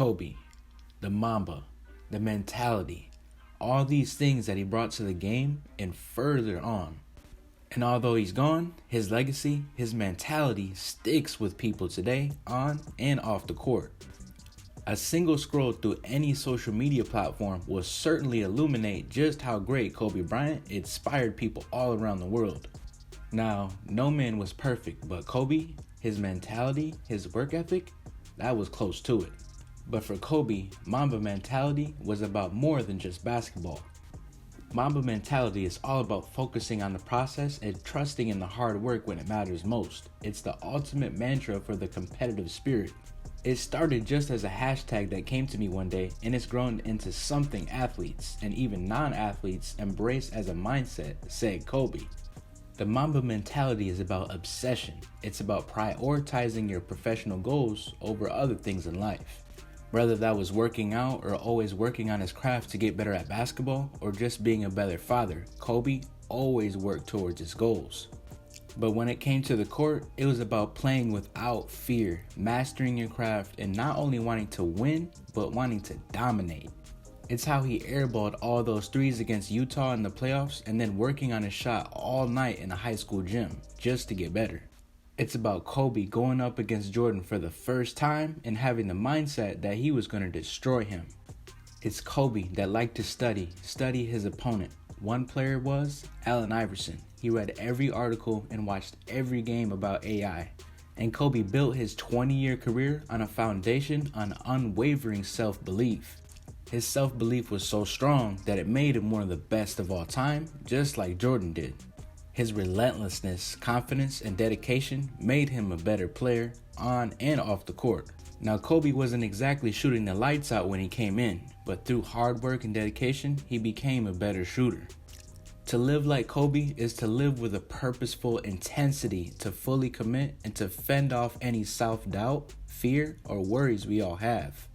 Kobe, the Mamba, the mentality, all these things that he brought to the game and further on. And although he's gone, his legacy, his mentality sticks with people today on and off the court. A single scroll through any social media platform will certainly illuminate just how great Kobe Bryant inspired people all around the world. Now, no man was perfect, but Kobe, his mentality, his work ethic, that was close to it. But for Kobe, Mamba mentality was about more than just basketball. Mamba mentality is all about focusing on the process and trusting in the hard work when it matters most. It's the ultimate mantra for the competitive spirit. It started just as a hashtag that came to me one day, and it's grown into something athletes and even non-athletes embrace as a mindset, said Kobe. The Mamba mentality is about obsession. It's about prioritizing your professional goals over other things in life. Whether that was working out or always working on his craft to get better at basketball or just being a better father, Kobe always worked towards his goals. But when it came to the court, it was about playing without fear, mastering your craft, and not only wanting to win, but wanting to dominate. It's how he airballed all those threes against Utah in the playoffs and then working on his shot all night in a high school gym just to get better. It's about Kobe going up against Jordan for the first time and having the mindset that he was going to destroy him. It's Kobe that liked to study his opponent. One player was Allen Iverson. He read every article and watched every game about AI. And Kobe built his 20-year career on a foundation on unwavering self-belief. His self-belief was so strong that it made him one of the best of all time, just like Jordan did. His relentlessness, confidence, and dedication made him a better player on and off the court. Now, Kobe wasn't exactly shooting the lights out when he came in, but through hard work and dedication, he became a better shooter. To live like Kobe is to live with a purposeful intensity, to fully commit and to fend off any self-doubt, fear, or worries we all have.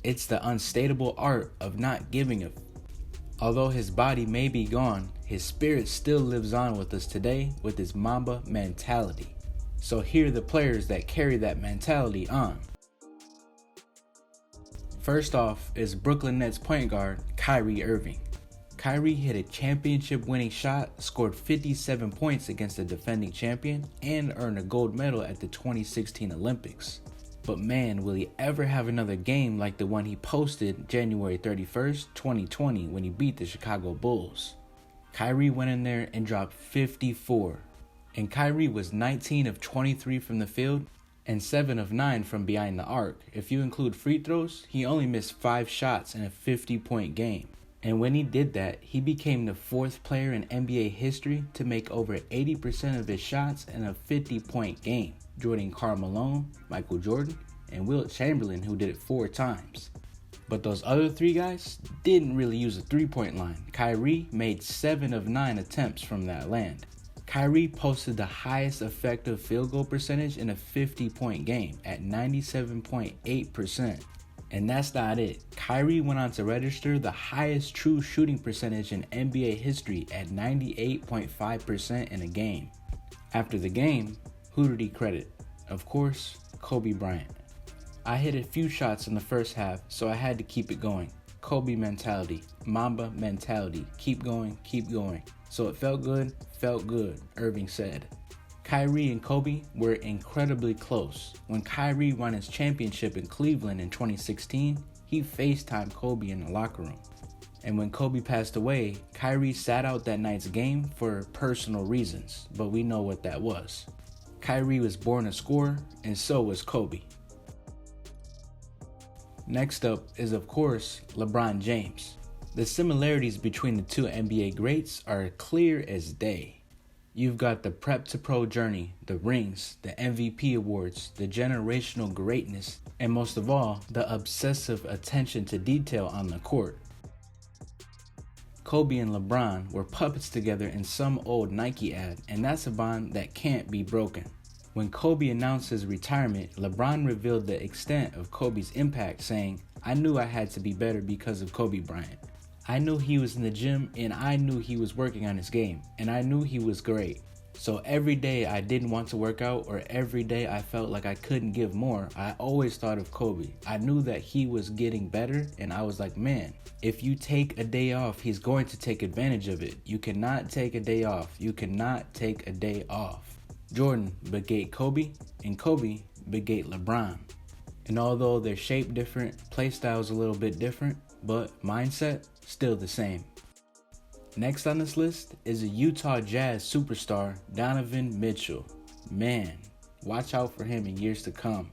It's the unstatable art of not giving a Although his body may be gone, his spirit still lives on with us today with his Mamba mentality. So here are the players that carry that mentality on. First off is Brooklyn Nets point guard Kyrie Irving. Kyrie hit a championship-winning shot, scored 57 points against the defending champion, and earned a gold medal at the 2016 Olympics. But man, will he ever have another game like the one he posted January 31st, 2020 when he beat the Chicago Bulls. Kyrie went in there and dropped 54. And Kyrie was 19 of 23 from the field and 7 of 9 from behind the arc. If you include free throws, he only missed 5 shots in a 50-point game. And when he did that, he became the 4th player in NBA history to make over 80% of his shots in a 50-point game, joining Karl Malone, Michael Jordan, and Wilt Chamberlain, who did it 4 times. But those other 3 guys didn't really use a 3-point line. Kyrie made 7 of 9 attempts from that land. Kyrie posted the highest effective field goal percentage in a 50-point game at 97.8%. And that's not it. Kyrie went on to register the highest true shooting percentage in NBA history at 98.5% in a game. After the game, who did he credit? Of course, Kobe Bryant. I hit a few shots in the first half, so I had to keep it going. Kobe mentality, Mamba mentality, keep going, So it felt good, Irving said. Kyrie and Kobe were incredibly close. When Kyrie won his championship in Cleveland in 2016, he FaceTimed Kobe in the locker room. And when Kobe passed away, Kyrie sat out that night's game for personal reasons, but we know what that was. Kyrie was born a scorer, and so was Kobe. Next up is, of course, LeBron James. The similarities between the two NBA greats are clear as day. You've got the prep to pro journey, the rings, the MVP awards, the generational greatness, and most of all, the obsessive attention to detail on the court. Kobe and LeBron were puppets together in some old Nike ad, and that's a bond that can't be broken. When Kobe announced his retirement, LeBron revealed the extent of Kobe's impact, saying, "I knew I had to be better because of Kobe Bryant. I knew he was in the gym and I knew he was working on his game, and I knew he was great. So every day I didn't want to work out, or every day I felt like I couldn't give more, I always thought of Kobe. I knew that he was getting better, and I was like, man, if you take a day off, he's going to take advantage of it. You cannot take a day off. You cannot take a day off. Jordan begat Kobe, and Kobe begat LeBron. And although they're shaped different, play styles a little bit different, but mindset still the same. Next on this list is a Utah Jazz superstar, Donovan Mitchell. Man, watch out for him in years to come.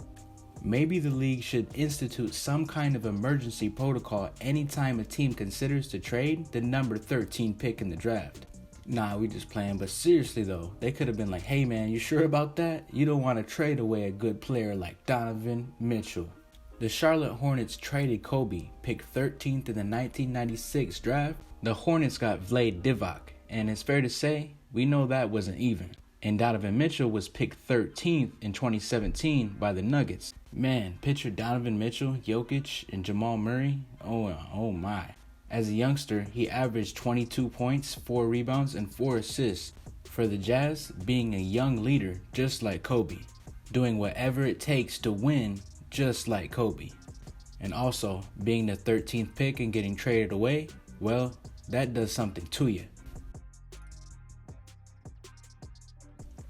Maybe the league should institute some kind of emergency protocol anytime a team considers to trade the number 13 pick in the draft. Nah, we just playing, but seriously though, they could have been like, hey man, you sure about that? You don't want to trade away a good player like Donovan Mitchell. The Charlotte Hornets traded Kobe, picked 13th in the 1996 draft. The Hornets got Vlade Divac, and it's fair to say, we know that wasn't even. And Donovan Mitchell was picked 13th in 2017 by the Nuggets. Man, picture Donovan Mitchell, Jokic, and Jamal Murray. Oh my. As a youngster, he averaged 22 points, 4 rebounds, and 4 assists. For the Jazz, being a young leader just like Kobe. Doing whatever it takes to win just like Kobe. And also, being the 13th pick and getting traded away, well, that does something to you.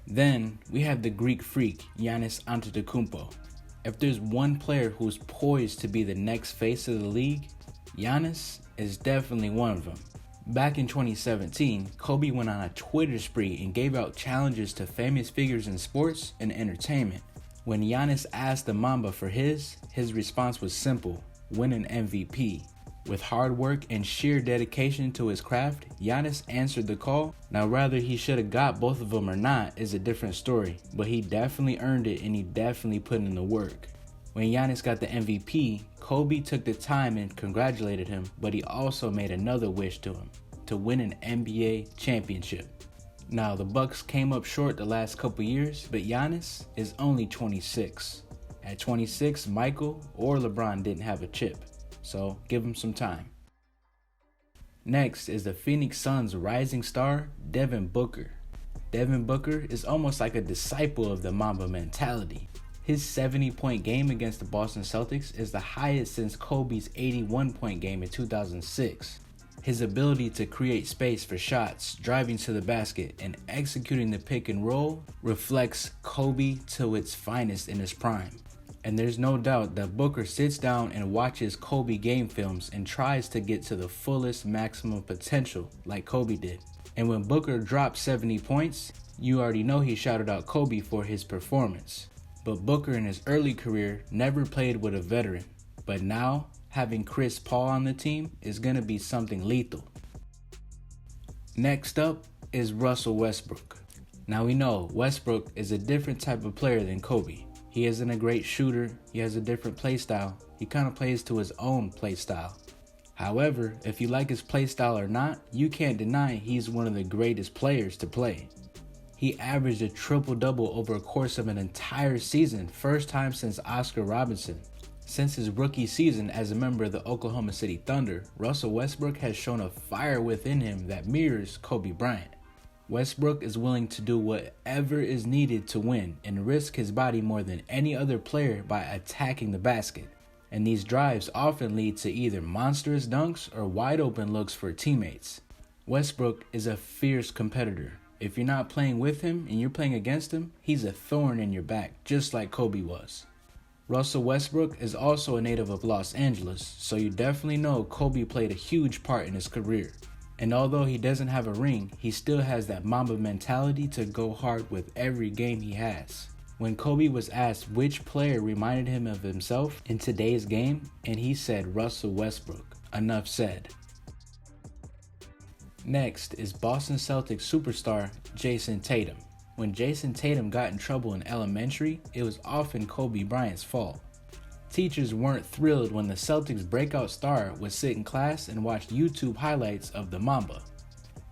Then, we have the Greek freak, Giannis Antetokounmpo. If there's one player who's poised to be the next face of the league, Giannis is definitely one of them. Back in 2017, Kobe went on a Twitter spree and gave out challenges to famous figures in sports and entertainment. When Giannis asked the Mamba for his response was simple: win an MVP. With hard work and sheer dedication to his craft, Giannis answered the call. Now whether he should have got both of them or not is a different story, but he definitely earned it and he definitely put in the work. When Giannis got the MVP, Kobe took the time and congratulated him, but he also made another wish to him, to win an NBA championship. Now the Bucks came up short the last couple years, but Giannis is only 26. At 26, Michael or LeBron didn't have a chip. So give him some time. Next is the Phoenix Suns rising star, Devin Booker. Devin Booker is almost like a disciple of the Mamba mentality. His 70-point game against the Boston Celtics is the highest since Kobe's 81-point game in 2006. His ability to create space for shots, driving to the basket, and executing the pick and roll reflects Kobe to its finest in his prime. And there's no doubt that Booker sits down and watches Kobe game films and tries to get to the fullest maximum potential like Kobe did. And when Booker dropped 70 points, you already know he shouted out Kobe for his performance. But Booker in his early career never played with a veteran. But now, having Chris Paul on the team is going to be something lethal. Next up is Russell Westbrook. Now we know Westbrook is a different type of player than Kobe. He isn't a great shooter, he has a different play style, he kind of plays to his own play style. However, if you like his play style or not, you can't deny he's one of the greatest players to play. He averaged a triple-double over a course of an entire season, first time since Oscar Robertson. Since his rookie season as a member of the Oklahoma City Thunder, Russell Westbrook has shown a fire within him that mirrors Kobe Bryant. Westbrook is willing to do whatever is needed to win and risk his body more than any other player by attacking the basket. And these drives often lead to either monstrous dunks or wide open looks for teammates. Westbrook is a fierce competitor. If you're not playing with him and you're playing against him, he's a thorn in your back, just like Kobe was. Russell Westbrook is also a native of Los Angeles, so you definitely know Kobe played a huge part in his career. And although he doesn't have a ring, he still has that Mamba mentality to go hard with every game he has. When Kobe was asked which player reminded him of himself in today's game, and he said Russell Westbrook. Enough said. Next is Boston Celtics superstar Jayson Tatum. When Jayson Tatum got in trouble in elementary, it was often Kobe Bryant's fault. Teachers weren't thrilled when the Celtics' breakout star would sit in class and watch YouTube highlights of the Mamba.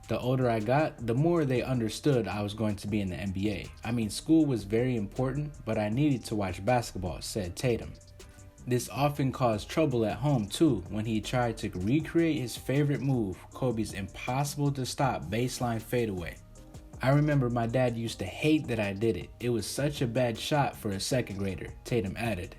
The older I got, the more they understood I was going to be in the NBA. I mean, school was very important, but I needed to watch basketball, said Tatum. This often caused trouble at home too when he tried to recreate his favorite move, Kobe's impossible to stop baseline fadeaway. I remember my dad used to hate that I did it. It was such a bad shot for a second grader, Tatum added.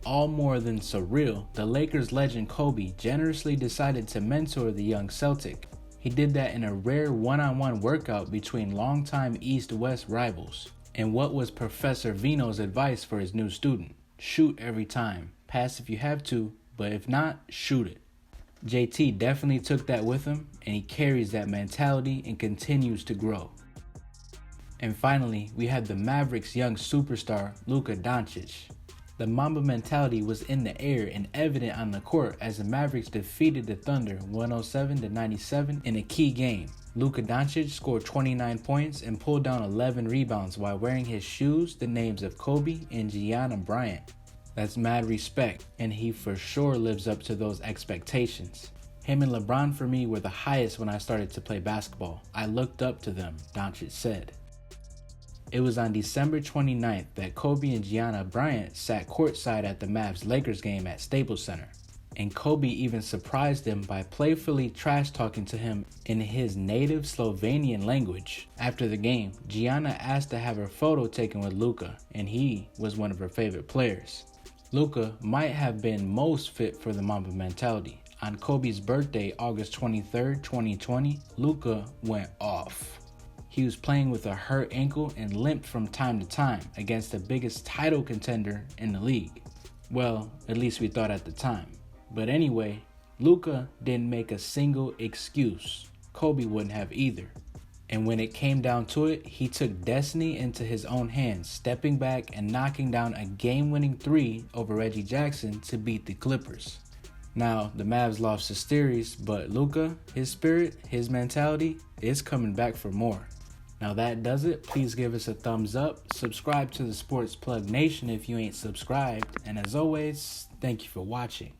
All more than surreal, the Lakers legend Kobe generously decided to mentor the young Celtic. He did that in a rare one-on-one workout between longtime East-West rivals. And what was Professor Vino's advice for his new student? Shoot every time. Pass if you have to, but if not, shoot it. JT definitely took that with him, and he carries that mentality and continues to grow. And finally, we had the Mavericks' young superstar, Luka Doncic. The Mamba mentality was in the air and evident on the court as the Mavericks defeated the Thunder 107-97 in a key game. Luka Doncic scored 29 points and pulled down 11 rebounds while wearing his shoes the names of Kobe and Gianna Bryant. That's mad respect, and he for sure lives up to those expectations. Him and LeBron for me were the highest when I started to play basketball. I looked up to them, Doncic said. It was on December 29th that Kobe and Gianna Bryant sat courtside at the Mavs-Lakers game at Staples Center. And Kobe even surprised him by playfully trash-talking to him in his native Slovenian language. After the game, Gianna asked to have her photo taken with Luka, and he was one of her favorite players. Luka might have been most fit for the Mamba mentality. On Kobe's birthday, August 23rd, 2020, Luka went off. He was playing with a hurt ankle and limped from time to time against the biggest title contender in the league. Well, at least we thought at the time. But anyway, Luka didn't make a single excuse. Kobe wouldn't have either. And when it came down to it, he took destiny into his own hands, stepping back and knocking down a game-winning 3 over Reggie Jackson to beat the Clippers. Now, the Mavs lost the series, but Luka, his spirit, his mentality, is coming back for more. Now that does it. Please give us a thumbs up. Subscribe to the Sports Plug Nation if you ain't subscribed. And as always, thank you for watching.